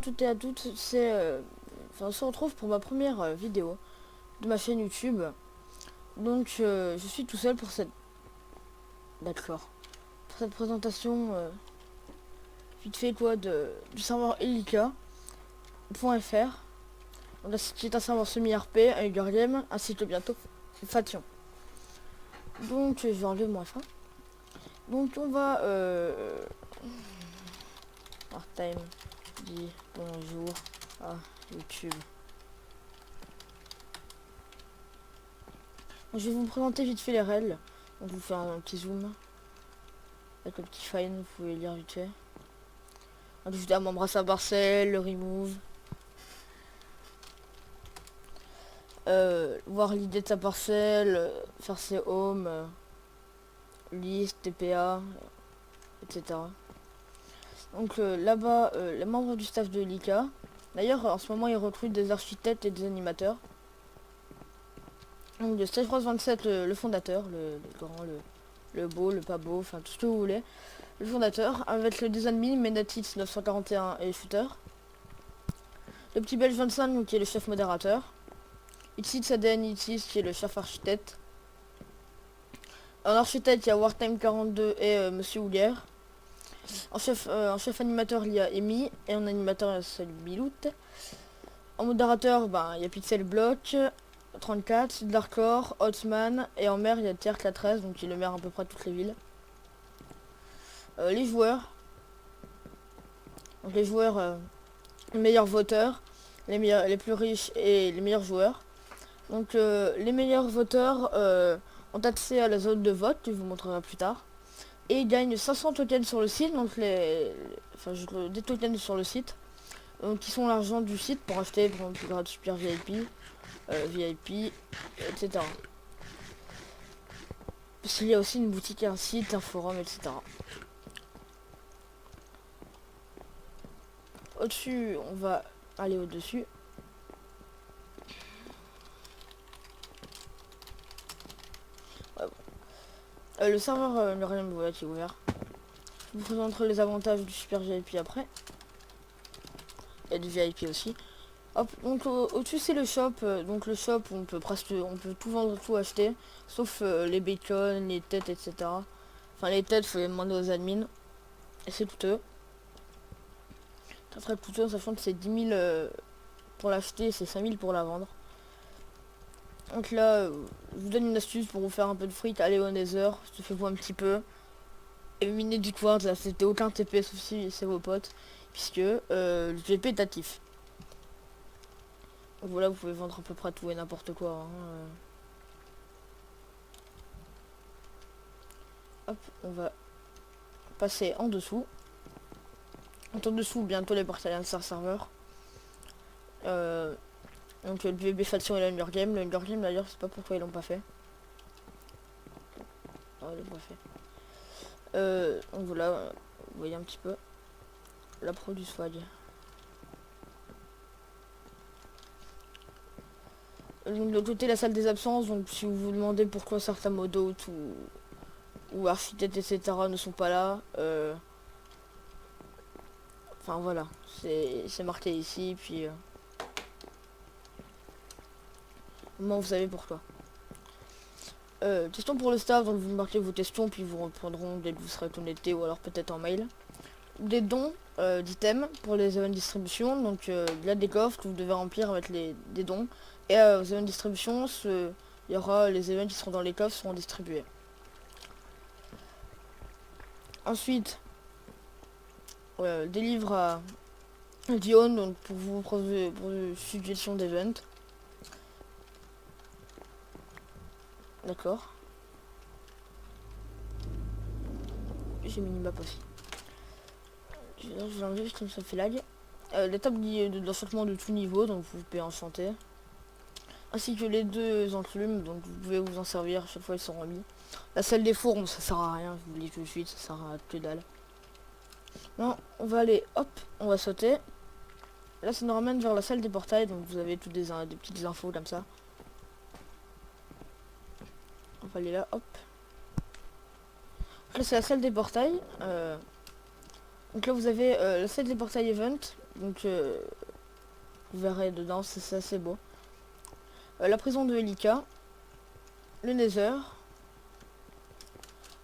Toutes et à toutes, on se retrouve pour ma première vidéo de ma chaîne YouTube. Donc je suis tout seul pour cette présentation vite fait quoi du serveur Elika.fr, qui est un serveur semi-RP avec Game ainsi que bientôt Fation. Donc je vais enlever mon F1. Donc on va part-time dit bonjour à YouTube. Je vais vous présenter vite fait les règles. Donc je vous fais un petit zoom. Avec le petit fine, vous pouvez lire vite fait. Ajouter un membre à sa parcelle, le remove. Voir l'idée de sa parcelle, faire ses homes, liste, TPA, etc. Donc là-bas, les membres du staff de l'ICA. D'ailleurs, en ce moment, ils recrutent des architectes et des animateurs. Donc de StageFrost27, le fondateur, le grand, le beau, le pas beau, enfin tout ce que vous voulez. Le fondateur, avec le design Menatix 941 et Shooter. Le petit belge 25 qui est le chef modérateur. Ici Saden Itis qui est le chef architecte. En architecte, il y a Wartime 42 et Monsieur Houlière. En chef animateur, il y a Amy. Et en animateur, c'est Bilout. En modérateur, il y a Pixel Block 34, Darkcore, Hotman. Et en maire, il y a Tierk la 13, donc il est le maire à peu près de toutes les villes. Les joueurs. Donc les joueurs, les meilleurs voteurs, les plus riches et les meilleurs joueurs. Donc les meilleurs voteurs ont accès à la zone de vote, que je vous montrerai plus tard. Et ils gagnent 500 tokens sur le site, donc des tokens sur le site. Donc qui sont l'argent du site pour acheter par exemple le grade super VIP, VIP, etc. Parce qu'il y a aussi une boutique, un site, un forum, etc. Au-dessus, on va aller au-dessus. Le serveur Muriel voilà, qui est ouvert. Je vous présenterai les avantages du super VIP après. Et du VIP aussi. Hop, donc au-dessus c'est le shop. Donc le shop on peut tout vendre, tout acheter. Sauf les bacon, les têtes, etc. Enfin les têtes, faut les demander aux admins. Et c'est coûteux. Très coûteux, sachant que c'est 10 000 pour l'acheter, c'est 5 000 pour la vendre. Donc là, je vous donne une astuce pour vous faire un peu de fric. Allez au Nether, ça fait vous un petit peu. Et miner du quartz, là c'était aucun TP sauf si c'est vos potes. Puisque le TP est actif. Donc voilà, vous pouvez vendre à peu près tout et n'importe quoi. Hop, on va passer en dessous. En dessous, bientôt les portails d'un serveur. Donc le BB Faction et le Hunger Game. Le Hunger Game d'ailleurs, c'est pas pourquoi ils l'ont pas fait. Non, ils l'ont pas fait. Donc voilà, vous voyez un petit peu la pro du swag. Donc de l'autre côté, la salle des absences. Donc si vous vous demandez pourquoi certains modos ou architectes, etc. ne sont pas là. Enfin voilà, c'est marqué ici, puis au moins vous savez pourquoi. Question pour le staff, donc vous marquez vos questions, puis vous répondront dès que vous serez connecté, ou alors peut-être en mail. Des dons d'items pour les events distribution, donc il y a des coffres que vous devez remplir avec des dons. Et aux events distribution, il y aura les events qui seront dans les coffres seront distribués. Ensuite, des livres à Dion, donc pour suggestion d'event. D'accord. J'ai minimap aussi. Je vais enlever comme ça fait lag. Les tables d'enchantement de tout niveau, donc vous pouvez enchanter. Ainsi que les deux enclumes, donc vous pouvez vous en servir, chaque fois ils sont remis. La salle des fours, ça sert à rien, je vous le dis tout de suite, ça sert à que dalle. Non, on va aller, hop, on va sauter. Là ça nous ramène vers la salle des portails, donc vous avez toutes des petites infos comme ça. On va aller là, hop. Là c'est la salle des portails. Donc là vous avez la salle des portails event. Donc vous verrez dedans, c'est assez beau. La prison de Elika, le Nether,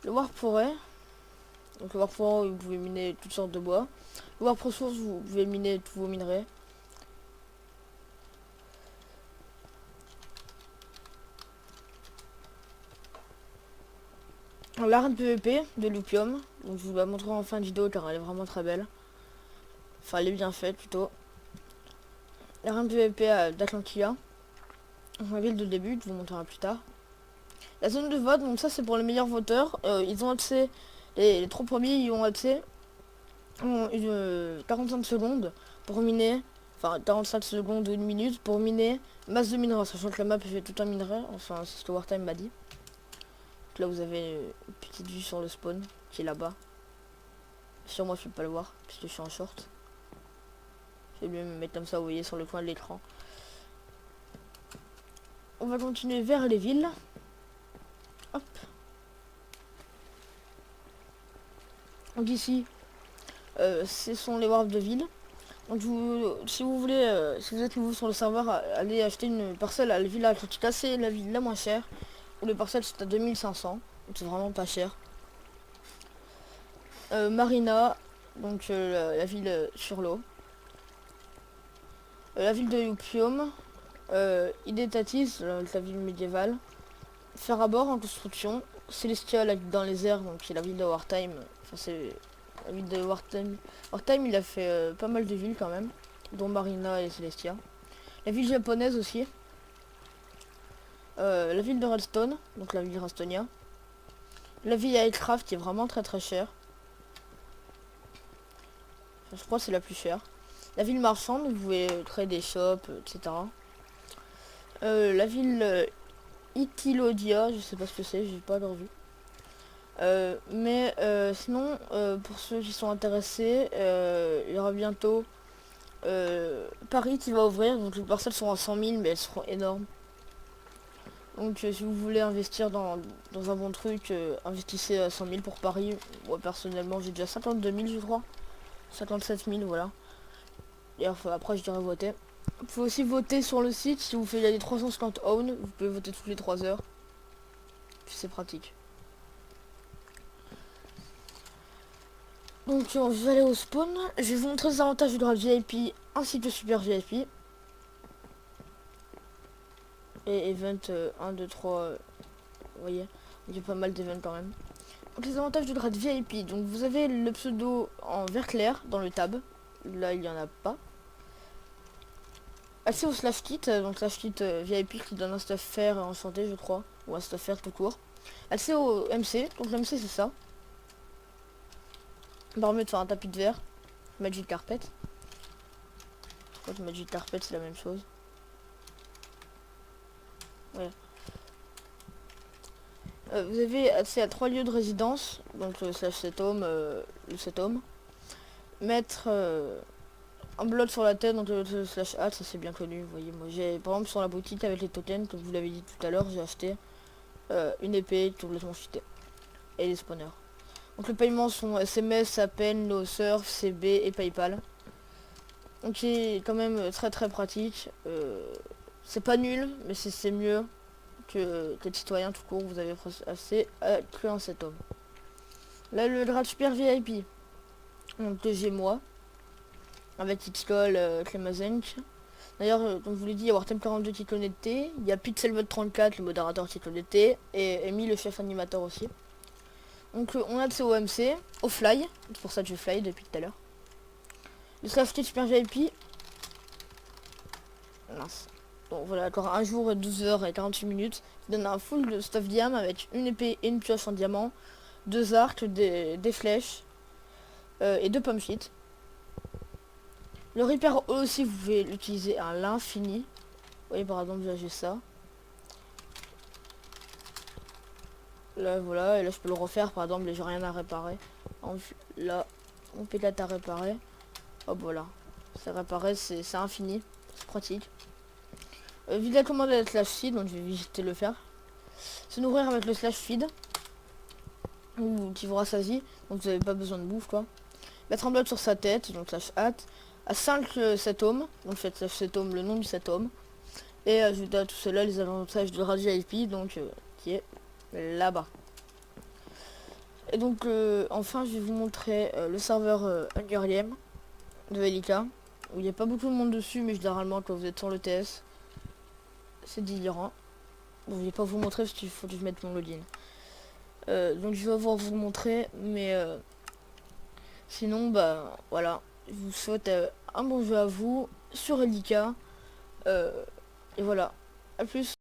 le Warp Forêt. Donc le Warp Forêt, vous pouvez miner toutes sortes de bois. Le Warp Resource, vous pouvez miner tous vos minerais. L'arène PVP de l'Upium, donc je vous la montrerai en fin de vidéo car elle est vraiment très belle. Enfin elle est bien faite plutôt. L'arène PVP d'Atlantia, la ville de début, je vous montrerai plus tard. La zone de vote, donc ça c'est pour les meilleurs voteurs. Ils ont accès, les 3 premiers ils ont accès 45 secondes pour miner, enfin 45 secondes ou 1 minute pour miner masse de minerais, sachant que la map fait tout un minerai, enfin c'est ce que Wartime m'a dit. Là vous avez une petite vue sur le spawn qui est là-bas. Sur moi je peux pas le voir puisque je suis en short. Je vais me mettre comme ça, vous voyez, sur le coin de l'écran. On va continuer vers les villes. Hop. Donc ici, ce sont les warps de ville. Donc si vous voulez, si vous êtes nouveau sur le serveur, allez acheter une parcelle à la ville Atlantica, c'est la ville la moins chère. Les parcelles sont à 2500, donc c'est vraiment pas cher. Marina, donc la ville sur l'eau. La ville de Upium, Idetatis, la ville médiévale. Fer à bord en construction. Celestia dans les airs, donc c'est la ville de Wartime. Enfin c'est la ville de Wartime. Wartime il a fait pas mal de villes quand même, dont Marina et Celestia. La ville japonaise aussi. La ville de Redstone, donc la ville Redstonia. La ville Aircraft qui est vraiment très très chère. Enfin, je crois que c'est la plus chère. La ville marchande, vous pouvez créer des shops, etc. La ville Itilodia, je sais pas ce que c'est, j'ai pas encore vu. Sinon, pour ceux qui sont intéressés, il y aura bientôt Paris qui va ouvrir. Donc les parcelles sont à 100 000, mais elles seront énormes. Donc si vous voulez investir dans un bon truc, investissez à 100 000 pour Paris. Moi personnellement j'ai déjà 52 000 je crois. 57 000 voilà. Et enfin, après je dirais voter. Vous pouvez aussi voter sur le site si vous faites les 350 own. Vous pouvez voter toutes les 3 heures. Puis c'est pratique. Donc je vais aller au spawn. Je vais vous montrer les avantages du grade VIP ainsi que super VIP. Et event 1, 2, 3. Vous voyez, il y a pas mal d'events quand même. Donc les avantages du grade VIP. Donc vous avez le pseudo en vert clair dans le tab. Là il n'y en a pas. Accès au slash kit. Donc slash kit VIP qui donne un stuff fer enchanté je crois. Ou un stuff fer tout court. Accès au MC. Donc le MC c'est ça. Permet de faire un tapis de verre. Magic Carpet. Je crois que Magic Carpet c'est la même chose. Ouais. Vous avez accès à 3 lieux de résidence. Donc le slash 7 home, le 7 home. Mettre un bloc sur la tête, donc le slash hat, ça c'est bien connu. Vous voyez, moi j'ai par exemple sur la boutique avec les tokens, comme je vous l'avez dit tout à l'heure, j'ai acheté une épée complètement cheatée. Et les spawners. Donc les paiements sont SMS, Appel, No Surf, CB et PayPal. Donc c'est quand même très très pratique. C'est pas nul, mais c'est mieux que les citoyens tout court. Vous avez assez à créer un 7 homme. Là le grade super VIP. Donc j'ai moi. Avec Xcol, Clemazenk. D'ailleurs, comme je vous l'ai dit, il y a Wartime 42 qui est connecté. Il y a Pixelbot 34, le modérateur qui est connecté. Et Amy, le chef animateur aussi. Donc on a accès au MC, au fly. C'est pour ça que je fly depuis tout à l'heure. Le slash kit super VIP. Mince. Donc voilà, encore un jour, 12 heures et 48 minutes. Qui donne un full de stuff diam avec une épée et une pioche en diamant. 2 arcs, des flèches. Et 2 pommes shit. Le Reaper aussi, vous pouvez l'utiliser à l'infini. Vous voyez par exemple, j'ai ça. Là voilà, et là je peux le refaire par exemple, j'ai rien à réparer. Là, on pétate à réparer. Hop voilà, c'est réparé, c'est infini, c'est pratique. Vide la commande avec slash feed, donc je vais visiter le faire. Se nourrir avec le slash feed. Ou qui vous rassasie, donc vous n'avez pas besoin de bouffe quoi. Mettre un bloc sur sa tête, donc slash hat. à 5 cetomes. Donc faites cetome, le nom du cetome. Et ajoutez à tout cela les avantages de Radio IP, donc qui est là-bas. Et donc enfin je vais vous montrer le serveur Hunger Games de Velika, où il n'y a pas beaucoup de monde dessus, mais généralement quand vous êtes sur le TS, c'est délirant. Bon, je vais pas vous montrer parce qu'il faut que je mette mon login. Donc je vais vous montrer, mais sinon bah voilà, je vous souhaite un bon jeu à vous sur Velika, et voilà, à plus.